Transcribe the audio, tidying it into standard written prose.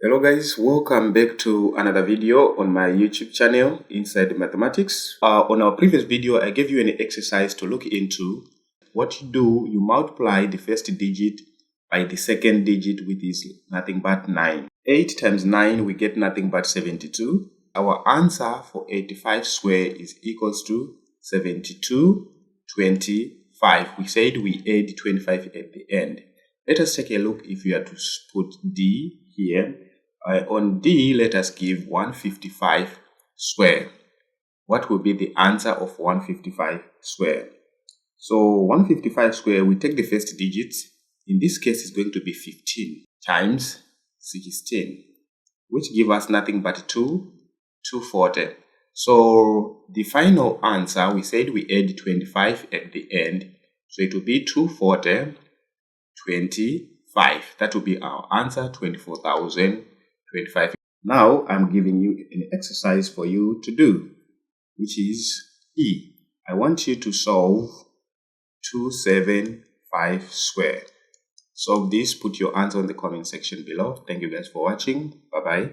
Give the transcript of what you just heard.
Hello guys, welcome back to another video on my YouTube channel Inside Mathematics. On our previous video, I gave you an exercise to look into. What you do, you multiply the first digit by the second digit, which is nothing but 9. 8 times 9, we get nothing but 72. Our answer for 85 square is equals to 7225. We said we add 25 at the end. Let us take a look if we are to put D here. On D, let us give 155 square. What will be the answer of 155 square? So 155 square, we take the first digits. In this case, it's going to be 15 times 16, which give us nothing but 240. So the final answer, we said we add 25 at the end. So it will be 240, 25. That will be our answer, 24,025. Now I'm giving you an exercise for you to do, which is E. I want you to solve 275 square. Solve this, put your answer in the comment section below. Thank you guys for watching. Bye-bye.